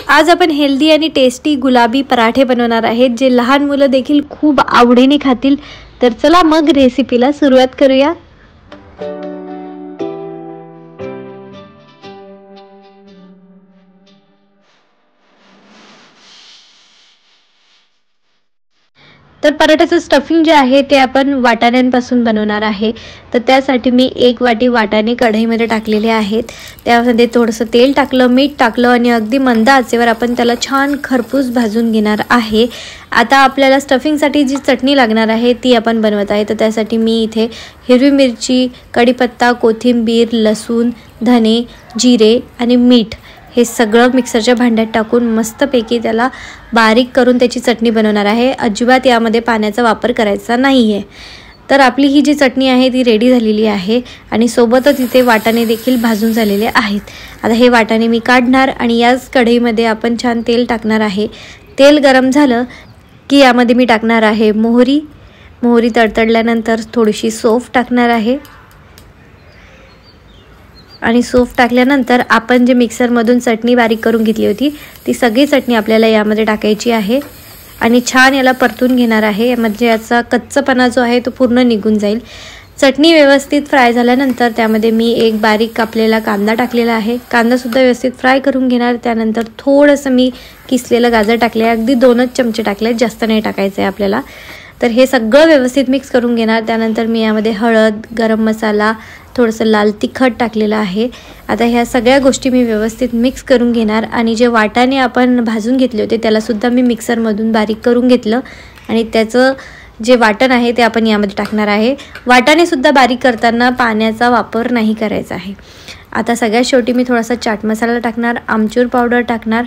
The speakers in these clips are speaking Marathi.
आज आपण हेल्दी आणि टेस्टी गुलाबी पराठे बनवणार आहेत, जे लहान मुलं देखील खूप आवडीने खातील। तर चला मग रेसिपीला सुरुवात करूया। तर पराठ्याचं स्टफिंग जे आहे ते आपण वाटाण्यांपासून बनवणार आहे। तर त्यासाठी मी 1 वाटी वाटाणे कढईमध्ये टाकलेले आहेत। त्यामध्ये थोडंसं तेल टाकलं, मीठ टाकलं आणि अगदी मंद आचेवर आपण त्याला छान खरपूस भाजून घेणार आहे। आता आपल्याला स्टफिंगसाठी जी चटणी लागणार आहे ती आपण बनवत आहे। तर त्यासाठी मी इथे हिरवी मिरची, कढीपत्ता, कोथिंबीर, लसूण, धने, जिरे आणि मीठ हे सगळं मिक्सरच्या भांड्यात टाकून मस्तपैकी त्याला बारीक करून त्याची चटणी बनवणार आहे। अजिबात यामध्ये पाण्याचा वापर करायचा नाहीये। तर आपली ही जी चटणी आहे ती रेडी झालेली आहे आणि सोबतच इथे वाटाणे देखील भाजून झालेले आहेत। आता हे वाटाणे मी काढणार आणि याच कढईमध्ये आपण छान तेल टाकणार आहे। तेल गरम झालं की यामध्ये मी टाकणार आहे मोहरी। मोहरी तडतडल्यानंतर थोडीशी सौंफ टाकणार आहे आणि सौंफ टाकल्यानंतर आपण जे मिक्सरमधून चटणी बारीक करून घेतली होती ती सगळी चटणी आपल्याला यामध्ये टाकायची आहे आणि छान याला परतून घेणार आहे। म्हणजे याचा कच्चापणा जो आहे तो पूर्ण निघून जाईल। चटणी व्यवस्थित फ्राय झाल्यानंतर त्यामध्ये मी एक बारीक कापलेला कांदा टाकलेला आहे। कांदा सुद्धा व्यवस्थित फ्राय करून घेणार। त्यानंतर थोडंसं मी किसलेलं गाजर टाकले, अगदी 2च चमचे टाकले, जास्त नाही टाकायचं आहे आपल्याला। तर हे सगळं व्यवस्थित मिक्स करून घेणार। त्यानंतर मी यामध्ये हळद, गरम मसाला, थोडंसं लाल तिखट टाकलेलं आहे। आता ह्या सगळ्या गोष्टी मी व्यवस्थित मिक्स करून घेणार आणि जे वाटाणे आपण भाजून घेतले होते त्याला सुद्धा मी मिक्सरमधून बारीक करून घेतलं आणि त्याचं जे वाटण आहे ते आपण यामध्ये टाकणार आहे। वाटाणे सुद्धा बारीक करताना पाण्याचा वापर नाही करायचा आहे। आता सगळ्यात शेवटी मी थोडासा चाट मसाला टाकणार, आमचूर पावडर टाकणार,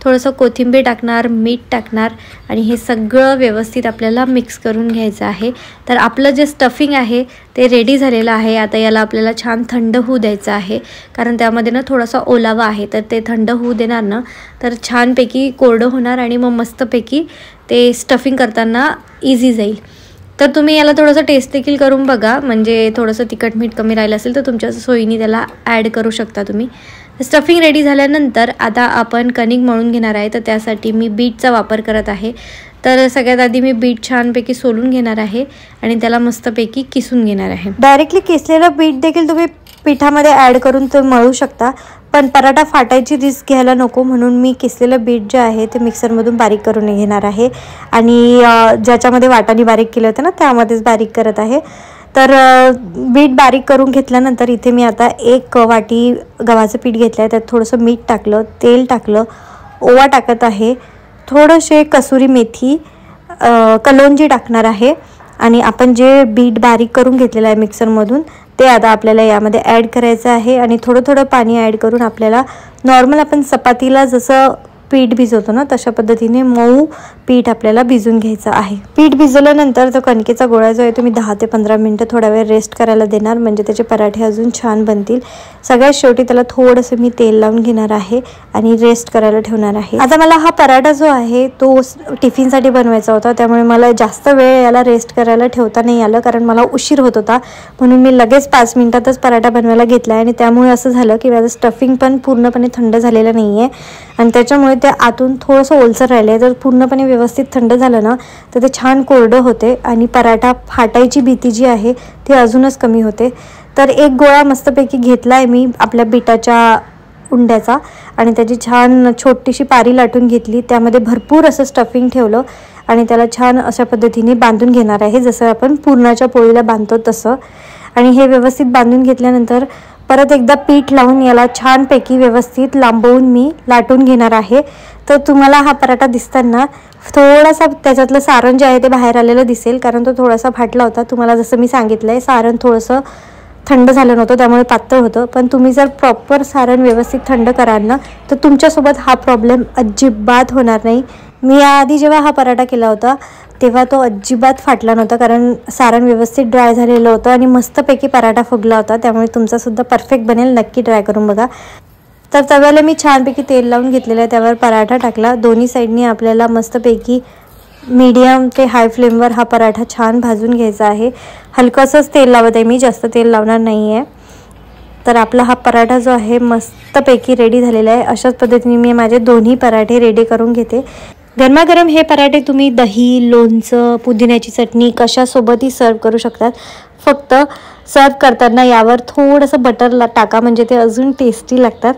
थोडंसं कोथिंबीर टाकणार, मीठ टाकणार आणि हे सगळं व्यवस्थित आपल्याला मिक्स करून घ्यायचं आहे। तर आपलं जे स्टफिंग आहे ते रेडी झालेलं आहे। आता याला आपल्याला छान थंड होऊ द्यायचं आहे, कारण त्यामध्ये ना थोडासा ओलावा आहे। तर ते थंड होऊ देणार ना तर छानपैकी कोरडं होणार आणि मग मस्तपैकी ते स्टफिंग करताना इझी जाईल। तर तुम्ही याला थोडंसं टेस्ट देखील करून बघा, म्हणजे थोडंसं तिखट मीठ कमी राहिलं असेल तर तुमच्या सोयीने त्याला ॲड करू शकता तुम्ही। स्टफिंग रेडी झाल्यानंतर आता आपण कणिक मळून घेणार आहे। तर त्यासाठी मी बीटचा वापर करत आहे। तर सगळ्यात आधी मी बीट छानपैकी सोलून घेणार आहे आणि त्याला मस्तपैकी किसून घेणार आहे। डायरेक्टली किसलेलं बीट देखील तुम्ही पिठामध्ये ॲड करून ते मळू शकता, पण पराठा फाटायची रिस्क घ्यायला नको म्हणून मी किसलेलं बीट जे आहे ते मिक्सरमधून बारीक करून घेणार आहे आणि ज्याच्यामध्ये वाटाणे बारीक केले होते ना त्यामध्येच बारीक करत आहे। तर बीट बारीक करून घेतल्यानंतर इथे मी आता 1 वाटी गव्हाचं पीठ घेतलं आहे। त्यात थोडंसं मीठ टाकलं, तेल टाकलं, ओवा टाकत आहे, थोडेसे कसुरी मेथी, कलोंजी टाकणार आहे आणि आपण जे बीट बारीक करून घेतलेलं आहे मिक्सरमधून ते आता आपल्याला यामध्ये ॲड करायचं आहे आणि थोडं थोडं पाणी ॲड करून आपल्याला नॉर्मल आपण चपातीला जसं पीठ भिजवतो ना तशा पद्धतीने मऊ पीठ आपल्याला भिजून घ्यायचं आहे। पीठ भिजवल्यानंतर तो कणकेचा गोळा जो आहे तुम्ही 10 ते 15 मिनिटं थोडा वेळ रेस्ट करायला देणार, म्हणजे त्याचे पराठे अजून छान बनतील। सगळ्यात शेवटी त्याला थोडंसं मी तेल लावून घेणार आहे आणि रेस्ट करायला ठेवणार आहे। आता मला हा पराठा जो आहे तो टिफिनसाठी बनवायचा होता, त्यामुळे मला जास्त वेळ याला रेस्ट करायला ठेवता नाही आलं, कारण मला उशीर होत होता म्हणून मी लगेच 5 मिनिटातच पराठा बनवायला घेतला आणि त्यामुळे असं झालं की माझं स्टफिंग पण पूर्णपणे थंड झालेलं नाही आहे आणि त्याच्यामुळे ते आतून थोडंसं ओलसर राहिलं आहे। जर पूर्णपणे व्यवस्थित थंड झालं ना तर ते छान कोरडं होते आणि पराठा फाटायची भीती जी आहे ती अजूनच कमी होते। तर एक गोळा मस्तपैकी घेतला आहे मी आपल्या बिटाच्या उंड्याचा आणि त्याची छान छोटीशी पारी लाटून घेतली, त्यामध्ये भरपूर असं स्टफिंग ठेवलं आणि त्याला छान अशा पद्धतीने बांधून घेणार आहे, जसं आपण पुरणाच्या पोळीला बांधतो तसं। आणि हे व्यवस्थित बांधून घेतल्यानंतर परत एकदा पीठ लावून याला छानपैकी व्यवस्थित लांबवून मी लाटून घेणार आहे। तर तुम्हाला हा पराठा दिसताना थोडासा त्याच्यातलं सारण जे आहे ते बाहेर आलेलं दिसेल, कारण तो थोडासा फाटला होता। तुम्हाला जसं मी सांगितलं आहे सारण थोडंसं थंड झालं नव्हतं त्यामुळे पातळ होतं, पण तुम्ही जर प्रॉपर सारण व्यवस्थित थंड कराल ना तर तुमच्यासोबत हा प्रॉब्लेम अजिबात होणार नाही। मी याआधी जेव्हा हा पराठा केला होता तेव्हा तो अजिबात फाटला नव्हता, कारण सारण व्यवस्थित ड्राय झालेलं होतं आणि मस्तपैकी पराठा फुगला होता। त्यामुळे तुमचासुद्धा परफेक्ट बनेल, नक्की ट्राय करून बघा। तर तव्याला मी छानपैकी तेल लावून घेतलेलं आहे, त्यावर पराठा टाकला। दोन्ही साईडनी आपल्याला मस्तपैकी मीडियम ते हाय फ्लेमवर हा पराठा छान भाजून घ्यायचा आहे। हलकंसंच तेल लावत आहे मी, जास्त तेल लावणार नाही आहे। तर आपला हा पराठा जो आहे मस्तपैकी रेडी झालेला आहे। अशाच पद्धतीने मी माझे दोन्ही पराठे रेडी करून घेते। गरमागरम हे पराठे तुम्ही दही, लोणचं, पुदिन्याची चटणी कशासोबतही सर्व करू शकतात। फक्त सर्व करताना यावर थोडंसं बटर टाका, म्हणजे ते अजून टेस्टी लागतात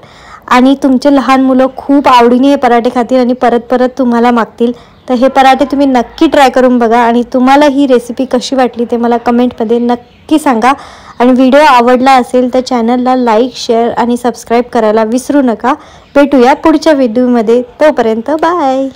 आणि तुमचे लहान मुलं खूप आवडीने हे पराठे खातील आणि परत परत तुम्हाला मागतील। तर हे पराठे तुम्ही नक्की ट्राय करून बघा आणि तुम्हाला ही रेसिपी कशी वाटली ते मला कमेंटमध्ये नक्की सांगा। आणि व्हिडिओ आवडला असेल तर चॅनलला लाईक, शेअर आणि सबस्क्राईब करायला विसरू नका। भेटूया पुढच्या व्हिडिओमध्ये, तोपर्यंत बाय।